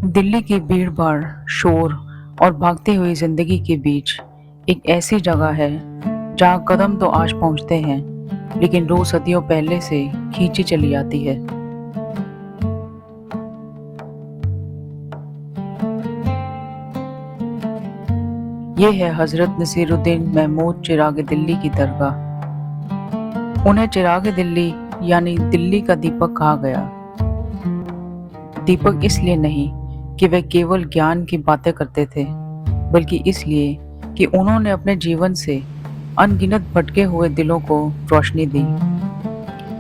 दिल्ली की भीड़-भाड़, शोर और भागती हुई जिंदगी के बीच एक ऐसी जगह है जहाँ कदम तो आज पहुँचते हैं, लेकिन रूह सदियों पहले से खींची चली आती है। ये है हज़रत नसीरुद्दीन महमूद चिराग दिल्ली की दरगाह। उन्हें चिराग दिल्ली यानी दिल्ली का दीपक कहा गया। दीपक इसलिए नहीं कि वे केवल ज्ञान की बातें करते थे, बल्कि इसलिए कि उन्होंने अपने जीवन से अनगिनत भटके हुए दिलों को रोशनी दी।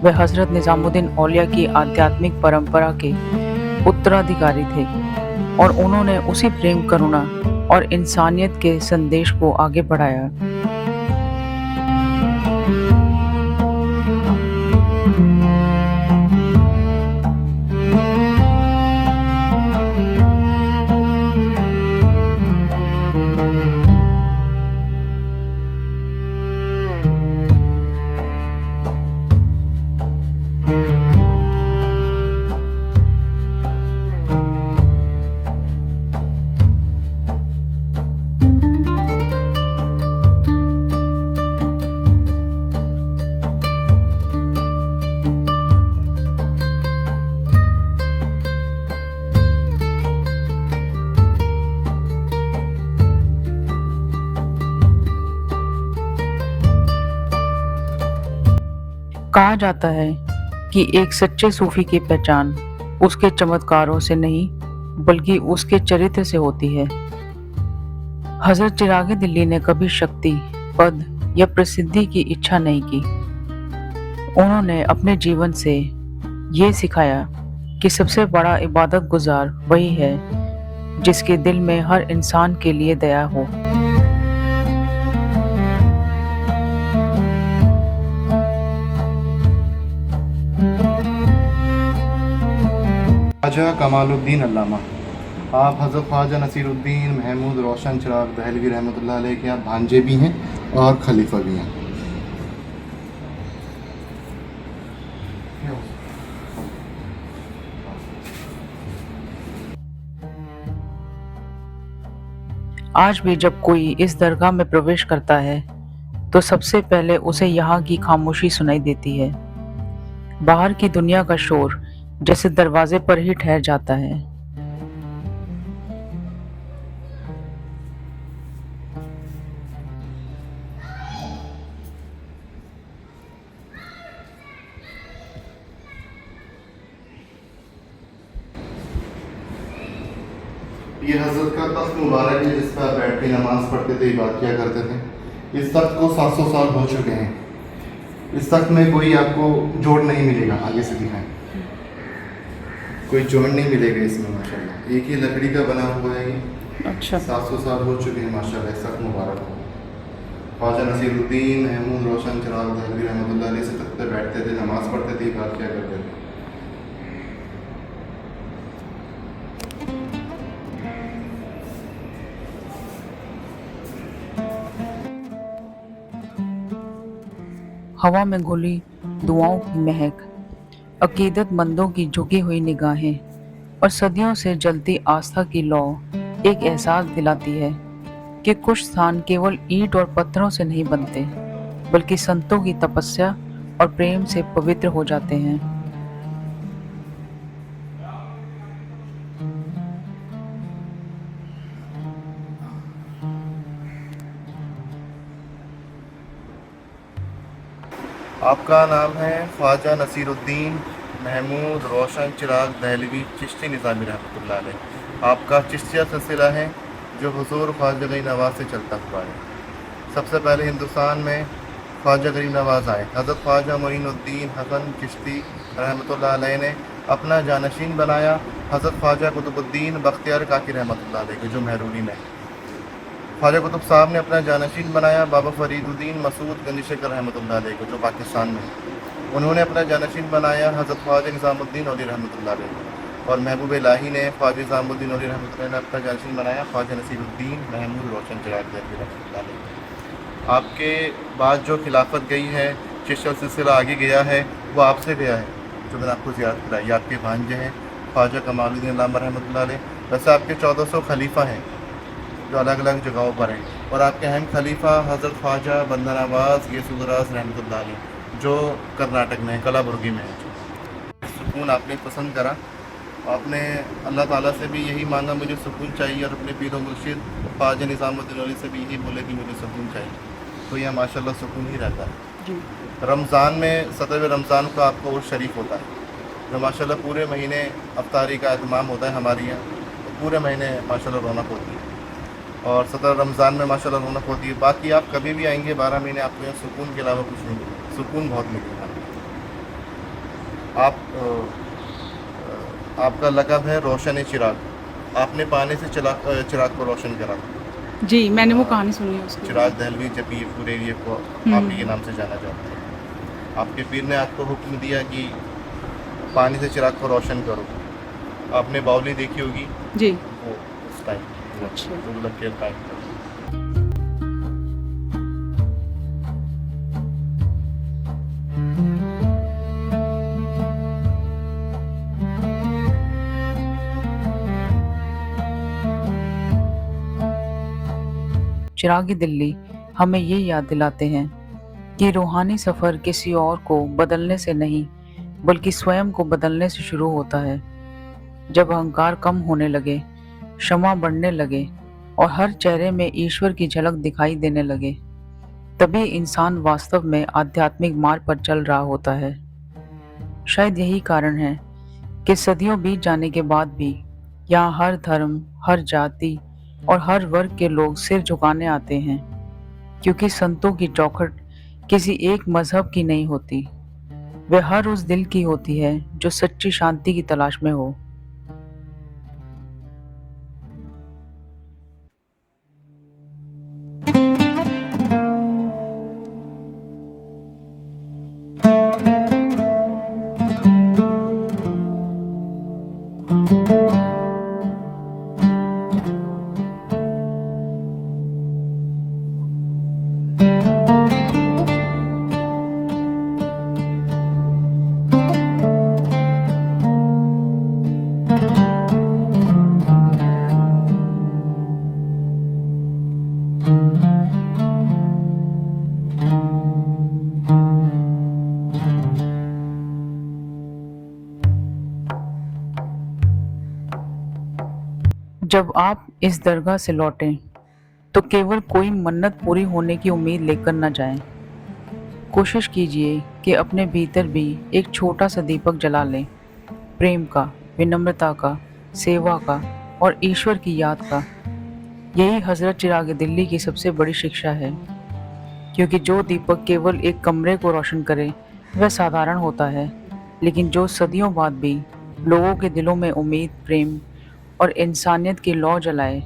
वे हज़रत निज़ामुद्दीन औलिया की आध्यात्मिक परंपरा के उत्तराधिकारी थे और उन्होंने उसी प्रेम, करुणा और इंसानियत के संदेश को आगे बढ़ाया। कहा जाता है कि एक सच्चे सूफी की पहचान उसके चमत्कारों से नहीं, बल्कि उसके चरित्र से होती है। हज़रत चिराग दिल्ली ने कभी शक्ति, पद या प्रसिद्धि की इच्छा नहीं की। उन्होंने अपने जीवन से ये सिखाया कि सबसे बड़ा इबादत गुजार वही है जिसके दिल में हर इंसान के लिए दया हो। ख्वाजा कमालुद्दीन अल्लामा, आप हज़रत ख्वाजा नसीरुद्दीन महमूद रोशन चिराग दहलवी रहमतुल्लाह अलैह के आप भांजे भी हैं और खलीफा भी हैं। आज भी जब कोई इस दरगाह में प्रवेश करता है तो सबसे पहले उसे यहाँ की खामोशी सुनाई देती है। बाहर की दुनिया का शोर जैसे दरवाजे पर ही ठहर जाता है। ये हज़रत का तख्त मुबारक है जिस पर आप बैठ के नमाज पढ़ते थे, इबादत किया करते थे। इस तख्त को 700 साल हो चुके हैं। इस तख्त में कोई आपको जोड़ नहीं मिलेगा। आगे से दिखाएं, कोई जोड़ नहीं मिलेगा इसमें माशाल्लाह। एक ही लकड़ी का बना हुआ है ये। अच्छा। 700 साल हो चुके हैं माशाल्लाह। इस तख्त मुबारक हो। ख्वाजा नसीरुद्दीन महमूद रोशन चिराग दहलवी रहमतुल्लाह अलैह से तख्त पर बैठते थे, नमाज पढ़ते थे, इबादत किया करते थे। हवा में घुली दुआओं की महक, अकीदतमंदों की झुकी हुई निगाहें और सदियों से जलती आस्था की लौ एक एहसास दिलाती है कि कुछ स्थान केवल ईंट और पत्थरों से नहीं बनते, बल्कि संतों की तपस्या और प्रेम से पवित्र हो जाते हैं। आपका नाम है ख्वाजा नसीरुद्दीन महमूद रोशन चिराग दहलवी चिश्ती निज़ामी रहमतुल्लाह अलैह। आपका चिश्तिया सिलसिला है जो हुज़ूर ख्वाजा गरीब नवाज़ से चलता हुआ है। सबसे पहले हिंदुस्तान में ख्वाजा गरीब नवाज़ आए। हज़रत ख्वाजा मोइनुद्दीन हसन चिश्ती रहमतुल्लाह अलैह ने अपना जानशीन बनाया हज़रत ख्वाजा कुतुबुद्दीन बख्तियार काकी रहमतुल्लाह अलैह को, जो महरूली में। ख्वाजा कुतुब साहब ने अपना जानशीन बनाया बाबा फरीदुद्दीन मसूद गंजिशकर रहमतुल्लाह अलैह को, जो पाकिस्तान में। उन्होंने अपना जानशीन बनाया हज़रत ख्वाजा निज़ामुद्दीन औली रहमतुल्लाह अलैह को। और महबूब इलाही ने ख्वाजा निज़ामुद्दीन औली रहमतुल्लाह अलैह ने अपना जानशीन बनाया ख्वाजा नसीरुद्दीन महमूद रोशन चिराग दहलवी रहमतुल्लाह अलैह। आपके बाद जो खिलाफत गई है, चिश्तिया सिलसिला आगे गया है, वो आपसे गया है, जो मैंने आपको ज़ियारत कराई। आपके भांजे हैं ख्वाजा कमालुद्दीन लामा रहमतुल्लाह अलैह। वैसे आपके 1400 खलीफा हैं जो अलग अलग जगहों पर हैं, और आपके अहम खलीफा हज़रत ख्वाजा बंदा नवाज़ गौसुदराज रहमतुल्लाह अलैह जो कर्नाटक में है, कलाबुर्गी में है। सुकून आपने पसंद करा, आपने अल्लाह ताला से भी यही मांगा मुझे सुकून चाहिए, और अपने पीर व मुर्शिद ख्वाजा निज़ामुद्दीन औली से भी यही बोले कि मुझे सुकून चाहिए, तो यह माशाल्लाह सुकून ही रहता है। जी। रमज़ान में 17वें रमज़ान को आपको उर्स शरीफ होता है, जो माशाल्लाह पूरे महीने अफ्तारी का एहतमाम होता है हमारे यहाँ, तो पूरे महीने माशाल्लाह रौनक होती है, और 17 रमज़ान में माशाल्लाह रौनक होती है। बाकी आप कभी भी आएंगे 12 महीने आपको यहाँ सुकून के अलावा कुछ नहीं मिलेगा, सुकून बहुत मिलेगा। आपका लक़ब है रोशन चिराग, आपने पानी से चिराग को रोशन करा। जी, मैंने वो कहानी सुनी है उसकी। चिराग दहलवी जब ये पूरे एरिया को आप ही के नाम से जाना जाता है। आपके पीर ने आपको हुक्म दिया कि पानी से चिराग को रोशन करो। आपने बावली देखी होगी जी। वो उस टाइम, अच्छा। तुगलक के टाइम पर। चिराग दिल्ली हमें ये याद दिलाते हैं कि रूहानी सफ़र किसी और को बदलने से नहीं बल्कि स्वयं को बदलने से शुरू होता है। जब अहंकार कम होने लगे, क्षमा बढ़ने लगे और हर चेहरे में ईश्वर की झलक दिखाई देने लगे, तभी इंसान वास्तव में आध्यात्मिक मार्ग पर चल रहा होता है। शायद यही कारण है कि सदियों बीत जाने के बाद भी यहाँ हर धर्म, हर जाति और हर वर्ग के लोग सिर झुकाने आते हैं, क्योंकि संतों की चौखट किसी एक मजहब की नहीं होती, वे हर उस दिल की होती है जो सच्ची शांति की तलाश में हो। जब आप इस दरगाह से लौटें तो केवल कोई मन्नत पूरी होने की उम्मीद लेकर न जाएं। कोशिश कीजिए कि अपने भीतर भी एक छोटा सा दीपक जला लें, प्रेम का, विनम्रता का, सेवा का और ईश्वर की याद का। यही हज़रत चिराग दिल्ली की सबसे बड़ी शिक्षा है, क्योंकि जो दीपक केवल एक कमरे को रोशन करे वह साधारण होता है, लेकिन जो सदियों बाद भी लोगों के दिलों में उम्मीद, प्रेम और इंसानियत की लौ जलाए,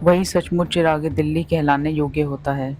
वही सचमुच चिराग दिल्ली कहलाने योग्य होता है।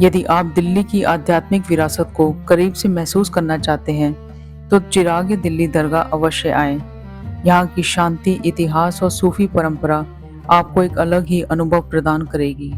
यदि आप दिल्ली की आध्यात्मिक विरासत को करीब से महसूस करना चाहते हैं तो चिराग दिल्ली दरगाह अवश्य आएं। यहाँ की शांति, इतिहास और सूफी परंपरा आपको एक अलग ही अनुभव प्रदान करेगी।